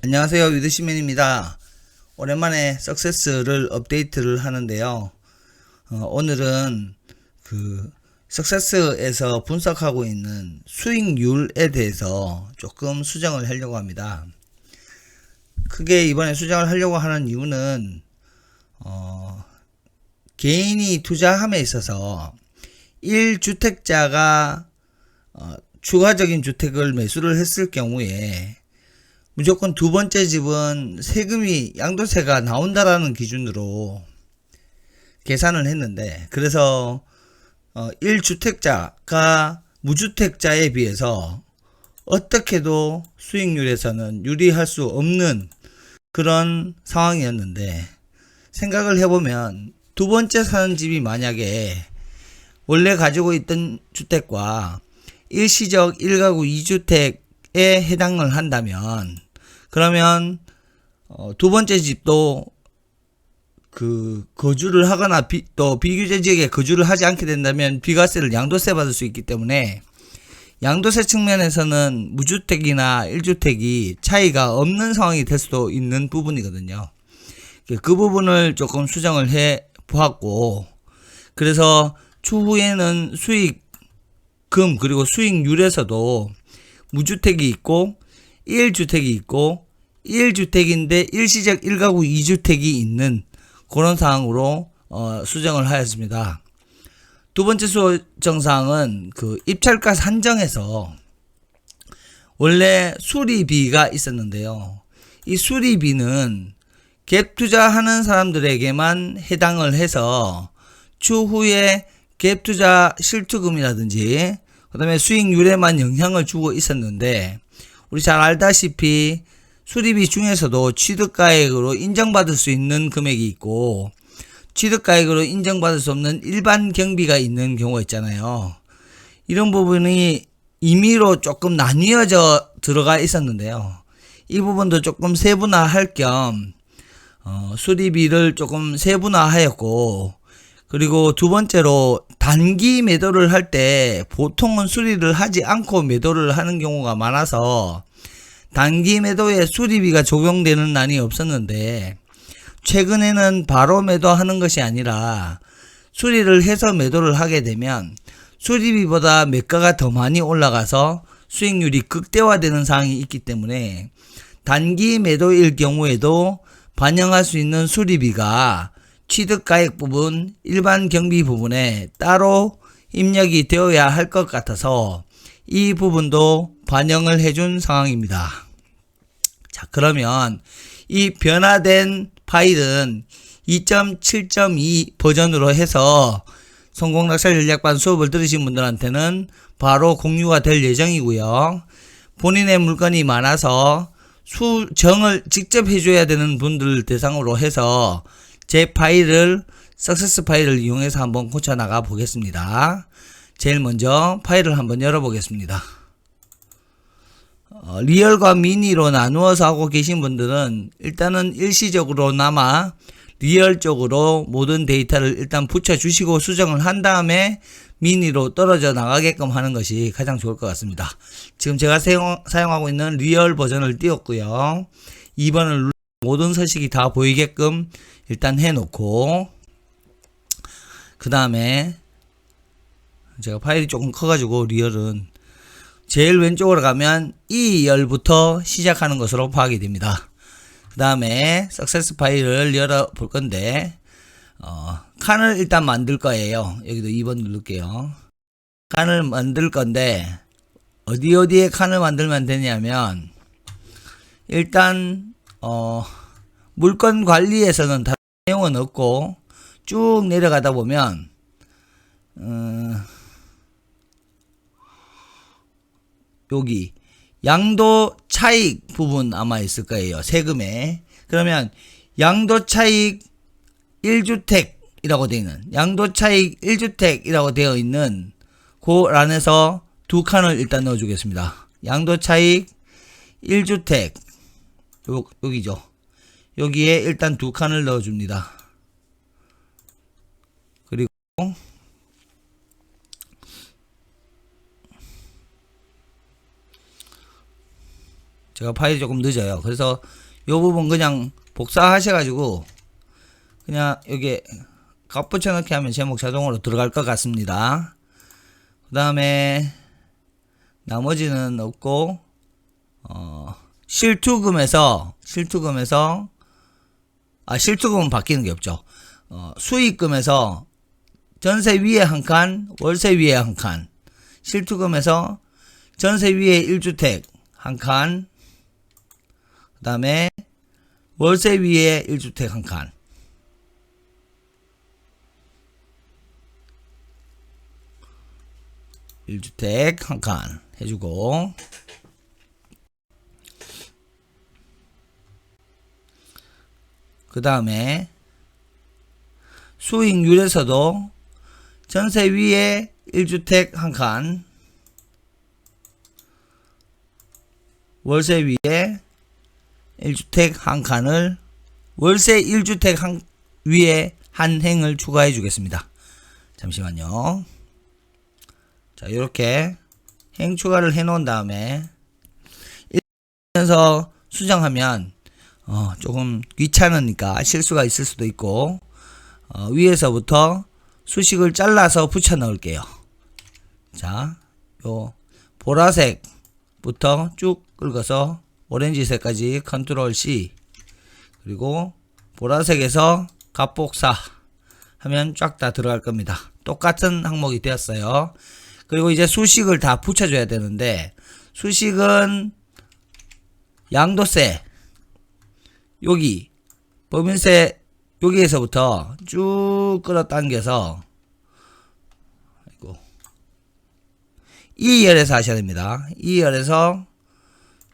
안녕하세요. 위드시맨입니다. 오랜만에 석세스를 업데이트를 하는데요. 오늘은 석세스에서 분석하고 있는 수익률에 대해서 조금 수정을 하려고 합니다. 크게 이번에 수정을 하려고 하는 이유는 개인이 투자함에 있어서 1주택자가 추가적인 주택을 매수를 했을 경우에 무조건 두 번째 집은 세금이 양도세가 나온다라는 기준으로 계산을 했는데, 그래서 1주택자가 무주택자에 비해서 어떻게도 수익률에서는 유리할 수 없는 그런 상황이었는데, 생각을 해보면 두 번째 사는 집이 만약에 원래 가지고 있던 주택과 일시적 1가구 2주택에 해당을 한다면, 그러면 두 번째 집도 거주를 하거나 또 비규제 지역에 거주를 하지 않게 된다면 비과세를 양도세 받을 수 있기 때문에 양도세 측면에서는 무주택이나 1주택이 차이가 없는 상황이 될 수도 있는 부분이거든요. 그 부분을 조금 수정을 해 보았고, 그래서 추후에는 수익금 그리고 수익률에서도 무주택이 있고 1주택이 있고 1주택인데 일시적 1가구 2주택이 있는 그런 상황으로 수정을 하였습니다. 두 번째 수정사항은 입찰가 산정에서 원래 수리비가 있었는데요. 이 수리비는 갭 투자하는 사람들에게만 해당을 해서 추후에 갭 투자 실투금이라든지 그 다음에 수익률에만 영향을 주고 있었는데, 우리 잘 알다시피 수리비 중에서도 취득가액으로 인정받을 수 있는 금액이 있고 취득가액으로 인정받을 수 없는 일반 경비가 있는 경우가 있잖아요. 이런 부분이 임의로 조금 나뉘어져 들어가 있었는데요. 이 부분도 조금 세분화할 겸 수리비를 조금 세분화하였고, 그리고 두 번째로 단기 매도를 할 때 보통은 수리를 하지 않고 매도를 하는 경우가 많아서 단기 매도에 수리비가 적용되는 난이 없었는데, 최근에는 바로 매도하는 것이 아니라 수리를 해서 매도를 하게 되면 수리비보다 매가가 더 많이 올라가서 수익률이 극대화되는 상황이 있기 때문에 단기 매도일 경우에도 반영할 수 있는 수리비가 취득가액 부분, 일반 경비 부분에 따로 입력이 되어야 할 것 같아서 이 부분도 반영을 해준 상황입니다. 자, 그러면 이 변화된 파일은 2.7.2 버전으로 해서 성공낙찰 전략반 수업을 들으신 분들한테는 바로 공유가 될 예정이고요. 본인의 물건이 많아서 수정을 직접 해줘야 되는 분들 대상으로 해서 제 파일을 석세스 파일을 이용해서 한번 고쳐 나가 보겠습니다. 제일 먼저 파일을 한번 열어 보겠습니다. 리얼과 미니로 나누어서 하고 계신 분들은 일단은 일시적으로나마 리얼 쪽으로 모든 데이터를 일단 붙여 주시고 수정을 한 다음에 미니로 떨어져 나가게끔 하는 것이 가장 좋을 것 같습니다. 지금 제가 사용하고 있는 리얼 버전을 띄웠고요. 2번을 눌러 모든 서식이 다 보이게끔 일단 해놓고, 그 다음에 제가 파일이 조금 커가지고 리얼은 제일 왼쪽으로 가면 이 열부터 시작하는 것으로 파악이 됩니다. 그 다음에 석세스 파일을 열어 볼 건데, 칸을 일단 만들 거예요. 여기도 2번 누를게요. 칸을 만들 건데 어디에 칸을 만들면 되냐면, 일단 물건 관리에서는 다른 내용은 없고 쭉 내려가다 보면 여기 양도 차익 부분 아마 있을 거예요. 세금에. 그러면 양도 차익 1주택이라고 되어 있는, 양도 차익 1주택이라고 되어 있는 그 란에서 두 칸을 일단 넣어 주겠습니다. 양도 차익 1주택 여기죠. 여기에 일단 두 칸을 넣어 줍니다. 그리고 제가 파일이 조금 늦어요. 그래서 요 부분 그냥 복사하셔가지고 그냥 여기 값 붙여넣기 하면 제목 자동으로 들어갈 것 같습니다. 그 다음에 나머지는 없고 실투금은 바뀌는 게 없죠. 수익금에서 전세 위에 한 칸, 월세 위에 한 칸. 실투금에서 전세 위에 1주택 한 칸, 그 다음에 월세 위에 1주택 한 칸. (1주택) 한 칸 해주고, 그 다음에 수익률에서도 전세 위에 1주택 한 칸, 월세 위에 1주택 한 칸을 월세 1주택 위에 한 행을 추가해 주겠습니다. 잠시만요. 자, 이렇게 행 추가를 해 놓은 다음에 이러면서 수정하면 조금 귀찮으니까 실수가 있을 수도 있고, 위에서부터 수식을 잘라서 붙여 넣을게요. 자, 요 보라색부터 쭉 긁어서 오렌지색까지 컨트롤 C, 그리고 보라색에서 값복사 하면 쫙 다 들어갈 겁니다. 똑같은 항목이 되었어요. 그리고 이제 수식을 다 붙여줘야 되는데, 수식은 양도세, 여기 법인세 여기에서부터 쭉 끌어당겨서 E열에서 하셔야 됩니다. E열에서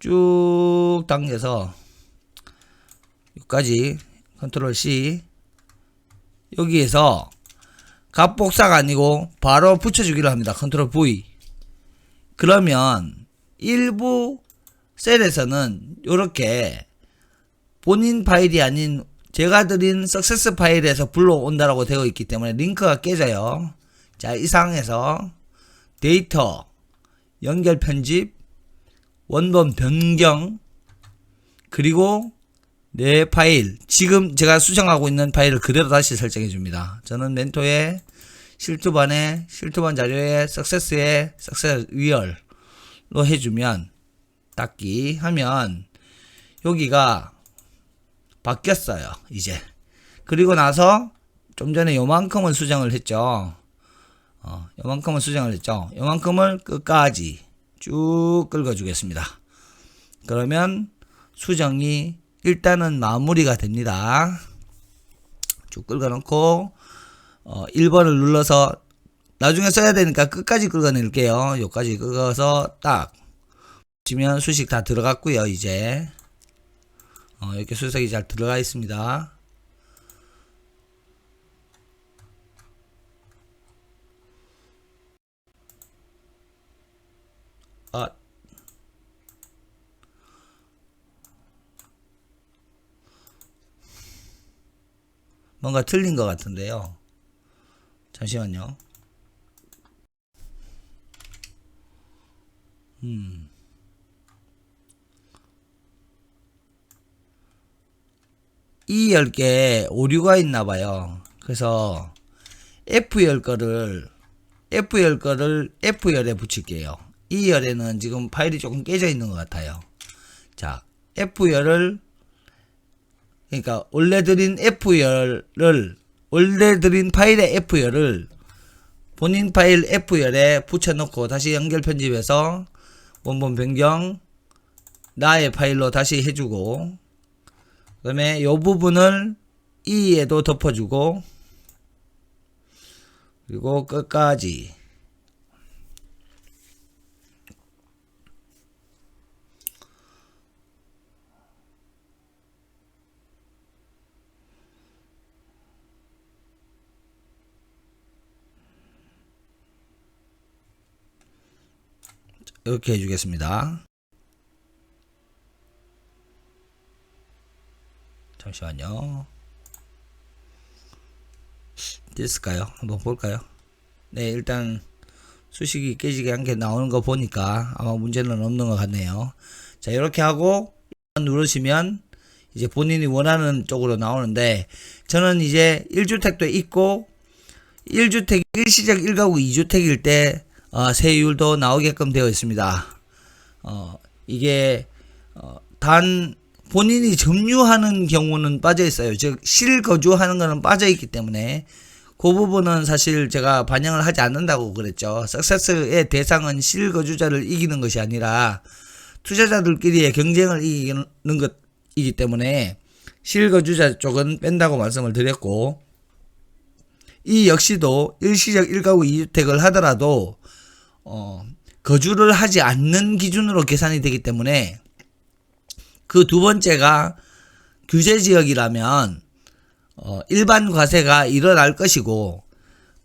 쭉 당겨서 여기까지 컨트롤 C, 여기에서 값복사가 아니고 바로 붙여주기로 합니다. 컨트롤 V. 그러면 일부 셀에서는 이렇게 본인 파일이 아닌 제가 드린 석세스 파일에서 불러온다라고 되어 있기 때문에 링크가 깨져요. 자, 이 상황에서 데이터, 연결 편집, 원본 변경, 그리고 내 파일, 지금 제가 수정하고 있는 파일을 그대로 다시 설정해 줍니다. 저는 멘토에 실투반에 실투반 자료에 석세스에 석세스 위열로 해주면 닫기 하면 여기가 바뀌었어요. 이제 그리고 나서 좀 전에 요만큼을 수정을 했죠. 요만큼을 끝까지 쭉 긁어 주겠습니다. 그러면 수정이 일단은 마무리가 됩니다. 쭉 긁어 놓고 1번을 눌러서 나중에 써야 되니까 끝까지 긁어 낼게요. 여기까지 긁어서 딱 보시면 수식 다 들어갔고요. 이제 이렇게 수색이 잘 들어가 있습니다. 뭔가 틀린 것 같은데요. 잠시만요. 이 10개에 오류가 있나봐요. 그래서 F열 거를 F열에 붙일게요. 이 열에는 지금 파일이 조금 깨져 있는 것 같아요. 자, F열을, 그러니까 원래 드린 파일의 F열을 본인 파일 F열에 붙여놓고 다시 연결 편집해서 원본 변경 나의 파일로 다시 해주고, 그 다음에 이 부분을 E에도 덮어주고, 그리고 끝까지 이렇게 해주겠습니다. 잠시만요. 됐을까요? 한번 볼까요? 네, 일단 수식이 깨지게 한 게 나오는 거 보니까 아마 문제는 없는 것 같네요. 자, 이렇게 하고 누르시면 이제 본인이 원하는 쪽으로 나오는데, 저는 이제 1주택도 있고 1주택 1시적 1가구 2주택일 때 세율도 나오게끔 되어 있습니다. 이게 단 본인이 점유하는 경우는 빠져 있어요. 즉 실거주하는 거는 빠져 있기 때문에 그 부분은 사실 제가 반영을 하지 않는다고 그랬죠. 석세스의 대상은 실거주자를 이기는 것이 아니라 투자자들끼리의 경쟁을 이기는 것이기 때문에 실거주자 쪽은 뺀다고 말씀을 드렸고, 이 역시도 일시적 1가구 2주택을 하더라도 거주를 하지 않는 기준으로 계산이 되기 때문에, 그 두 번째가 규제지역이라면 일반 과세가 일어날 것이고,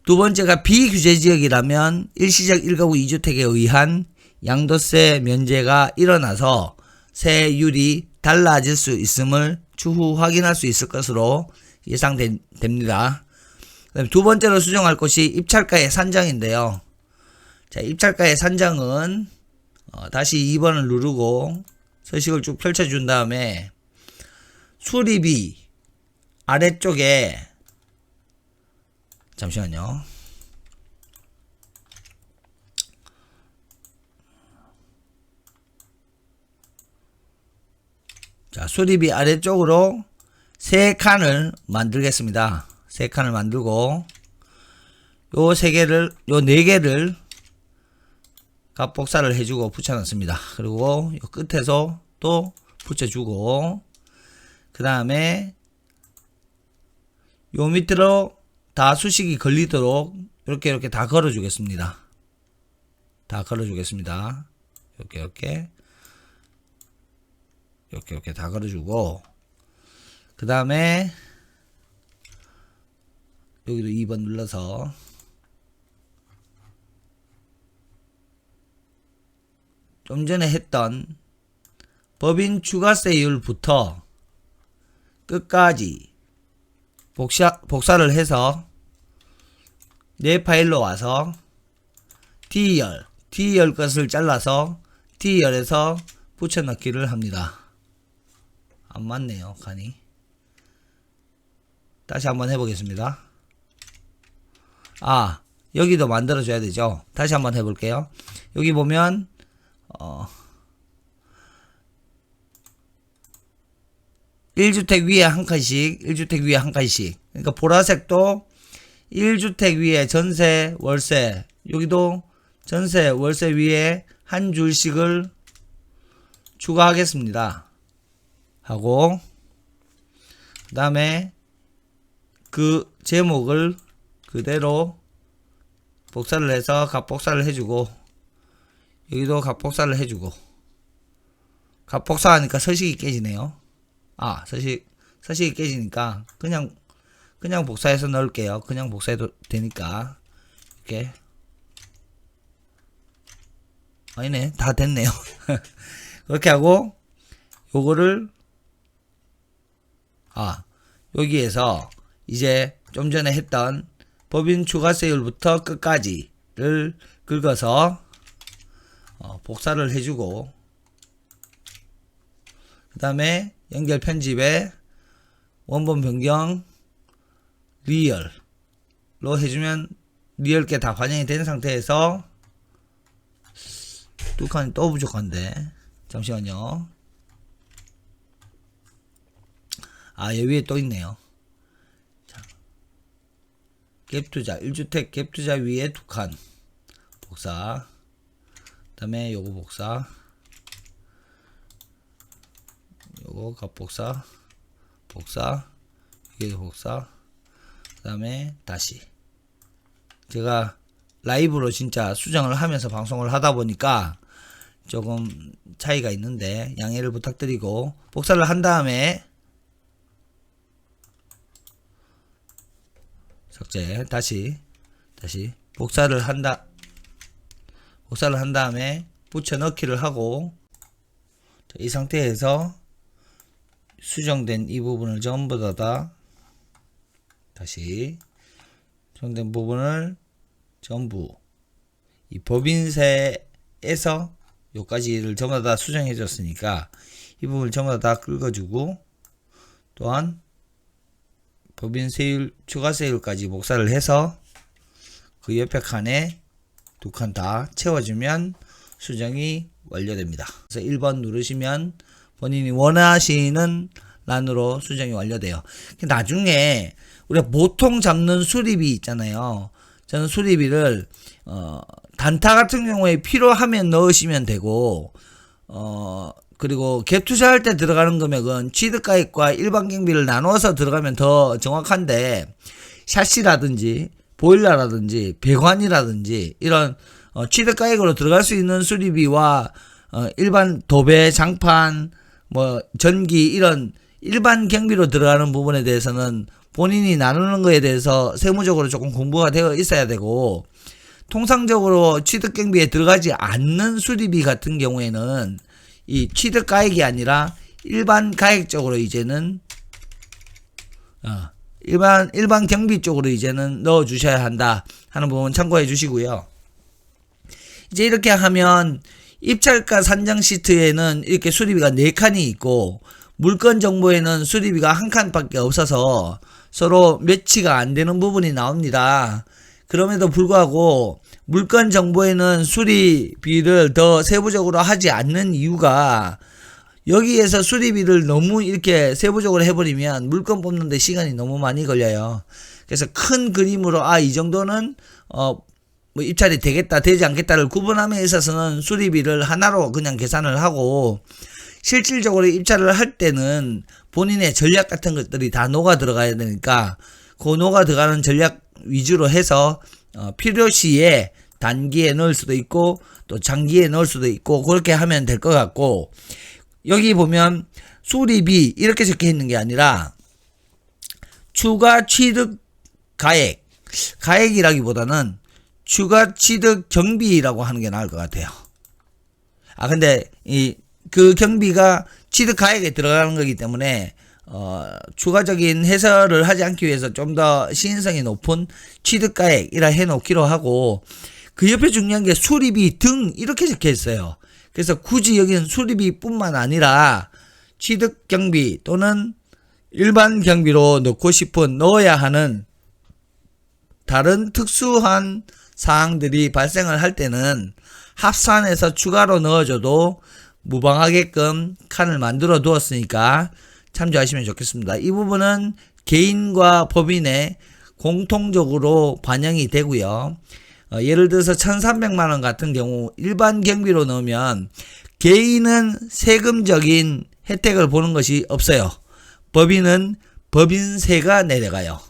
두 번째가 비규제지역이라면 일시적 1가구 2주택에 의한 양도세 면제가 일어나서 세율이 달라질 수 있음을 추후 확인할 수 있을 것으로 예상됩니다. 두 번째로 수정할 것이 입찰가의 산정인데요. 자, 입찰가의 산정은 다시 2번을 누르고 서식을 쭉 펼쳐준 다음에 수리비 아래쪽에, 잠시만요. 자, 수리비 아래쪽으로 세 칸을 만들겠습니다. 세 칸을 만들고 요 세 개를, 요 네 개를 값복사를 해주고 붙여놨습니다. 그리고 요 끝에서 또 붙여주고, 그 다음에 요 밑으로 다 수식이 걸리도록 이렇게 다 걸어주겠습니다. 다 걸어주겠습니다. 이렇게 다 걸어주고, 그 다음에 여기도 2번 눌러서 좀 전에 했던 법인 추가세율부터 끝까지 복사를 해서 내 파일로 와서 T열 것을 잘라서 T열에서 붙여넣기를 합니다. 안 맞네요, 칸이. 다시 한번 해보겠습니다. 여기도 만들어줘야 되죠. 다시 한번 해볼게요. 여기 보면 1주택 위에 한 칸씩, 1주택 위에 한 칸씩. 그러니까 보라색도 1주택 위에 전세, 월세, 여기도 전세, 월세 위에 한 줄씩을 추가하겠습니다. 하고, 그 다음에 그 제목을 그대로 복사를 해서 값복사를 해주고, 여기도 값복사를 해주고, 값복사하니까 서식이 깨지네요. 서식이 깨지니까 그냥 복사해서 넣을게요. 그냥 복사해도 되니까. 이렇게. 아니네, 다 됐네요. 그렇게 하고 요거를 여기에서 이제 좀 전에 했던 법인 추가세율부터 끝까지를 긁어서 복사를 해주고, 그 다음에 연결 편집에 원본 변경 리얼로 해주면 리얼게 다 반영이 된 상태에서, 두 칸이 또 부족한데 잠시만요. 여기 위에 또 있네요. 자, 갭투자 1주택 갭투자 위에 두 칸 복사, 그 다음에 요거 복사, 요거 값복사, 여기도 복사, 그 다음에 다시. 제가 라이브로 진짜 수정을 하면서 방송을 하다 보니까 조금 차이가 있는데 양해를 부탁드리고, 복사를 한 다음에 삭제, 다시 복사를 한 다음에 붙여넣기를 하고, 이 상태에서 수정된 이 부분을 전부 다 다시 수정된 부분을 전부 이 법인세에서 요까지를 전부 다 수정해 줬으니까 이 부분을 전부 다 긁어주고, 또한 법인 세율, 추가 세율까지 복사를 해서 그 옆에 칸에 두 칸 다 채워주면 수정이 완료됩니다. 그래서 1번 누르시면 본인이 원하시는 란으로 수정이 완료돼요. 나중에 우리가 보통 잡는 수리비 있잖아요. 저는 수리비를 단타 같은 경우에 필요하면 넣으시면 되고, 그리고 갭 투자할 때 들어가는 금액은 취득가액과 일반 경비를 나눠서 들어가면 더 정확한데, 샷시라든지 보일러라든지 배관이라든지 이런 취득가액으로 들어갈 수 있는 수리비와 일반 도배, 장판, 뭐 전기 이런 일반 경비로 들어가는 부분에 대해서는 본인이 나누는 거에 대해서 세무적으로 조금 공부가 되어 있어야 되고, 통상적으로 취득경비에 들어가지 않는 수리비 같은 경우에는 이 취득가액이 아니라 일반 가액 쪽으로 이제는 일반 경비 쪽으로 이제는 넣어 주셔야 한다 하는 부분 참고해 주시고요. 이제 이렇게 하면 입찰가 산정 시트에는 이렇게 수리비가 4칸이 있고, 물건 정보에는 수리비가 1칸밖에 없어서 서로 매치가 안 되는 부분이 나옵니다. 그럼에도 불구하고 물건 정보에는 수리비를 더 세부적으로 하지 않는 이유가, 여기에서 수리비를 너무 이렇게 세부적으로 해버리면 물건 뽑는데 시간이 너무 많이 걸려요. 그래서 큰 그림으로 이 정도는 뭐 입찰이 되겠다 되지 않겠다를 구분함에 있어서는 수리비를 하나로 그냥 계산을 하고, 실질적으로 입찰을 할 때는 본인의 전략 같은 것들이 다 녹아 들어가야 되니까 그 녹아 들어가는 전략 위주로 해서 필요시에 단기에 넣을 수도 있고 또 장기에 넣을 수도 있고 그렇게 하면 될 것 같고, 여기 보면 수리비 이렇게 적혀 있는 게 아니라 추가 취득 가액, 가액이라기보다는 추가 취득 경비라고 하는 게 나을 것 같아요. 근데 그 경비가 취득 가액에 들어가는 거기 때문에 추가적인 해설을 하지 않기 위해서 좀 더 시인성이 높은 취득 가액이라 해놓기로 하고, 그 옆에 중요한 게 수리비 등 이렇게 적혀 있어요. 그래서 굳이 여기는 수리비 뿐만 아니라 취득 경비 또는 일반 경비로 넣어야 하는 다른 특수한 사항들이 발생을 할 때는 합산해서 추가로 넣어줘도 무방하게끔 칸을 만들어 두었으니까 참조하시면 좋겠습니다. 이 부분은 개인과 법인에 공통적으로 반영이 되고요. 예를 들어서 1,300만원 같은 경우 일반 경비로 넣으면 개인은 세금적인 혜택을 보는 것이 없어요. 법인은 법인세가 내려가요.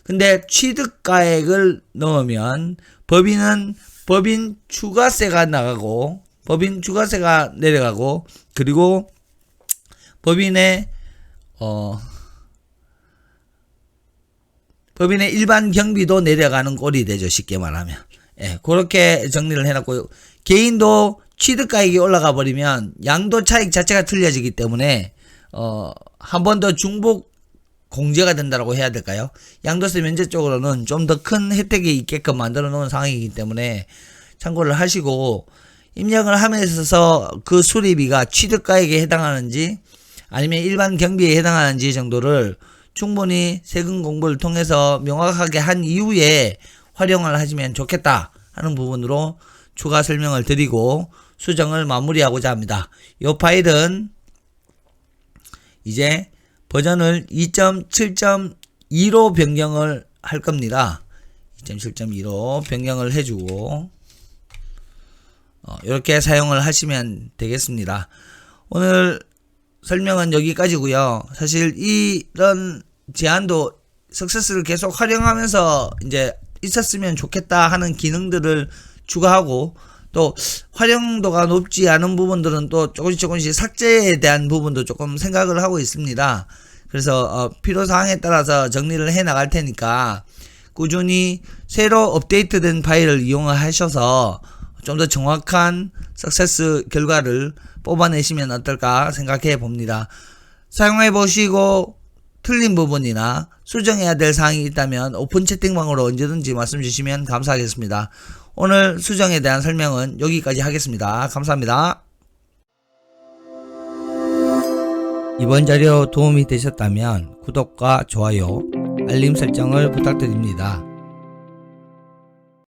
근데 취득가액을 넣으면 법인은 법인 추가세가 나가고 법인 추가세가 내려가고, 그리고 법인의 일반 경비도 내려가는 꼴이 되죠. 쉽게 말하면. 그렇게 정리를 해놨고요. 개인도 취득가액이 올라가 버리면 양도 차익 자체가 틀려지기 때문에 한 번 더 중복 공제가 된다고 해야 될까요? 양도세 면제 쪽으로는 좀 더 큰 혜택이 있게끔 만들어 놓은 상황이기 때문에 참고를 하시고, 입력을 함에 있어서 그 수리비가 취득가액에 해당하는지 아니면 일반 경비에 해당하는지 정도를 충분히 세금 공부를 통해서 명확하게 한 이후에 활용을 하시면 좋겠다 하는 부분으로 추가 설명을 드리고 수정을 마무리하고자 합니다. 이 파일은 이제 버전을 2.7.2로 변경을 할 겁니다. 2.7.2로 변경을 해주고 이렇게 사용을 하시면 되겠습니다. 오늘 설명은 여기까지고요. 사실 이런 제안도 석세스를 계속 활용하면서 이제 있었으면 좋겠다 하는 기능들을 추가하고, 또 활용도가 높지 않은 부분들은 또 조금씩 삭제에 대한 부분도 조금 생각을 하고 있습니다. 그래서 필요사항에 따라서 정리를 해 나갈 테니까 꾸준히 새로 업데이트된 파일을 이용하셔서 좀 더 정확한 석세스 결과를 뽑아내시면 어떨까 생각해 봅니다. 사용해 보시고 틀린 부분이나 수정해야 될 사항이 있다면 오픈 채팅방으로 언제든지 말씀 주시면 감사하겠습니다. 오늘 수정에 대한 설명은 여기까지 하겠습니다. 감사합니다. 이번 자료 도움이 되셨다면 구독과 좋아요, 알림 설정을 부탁드립니다.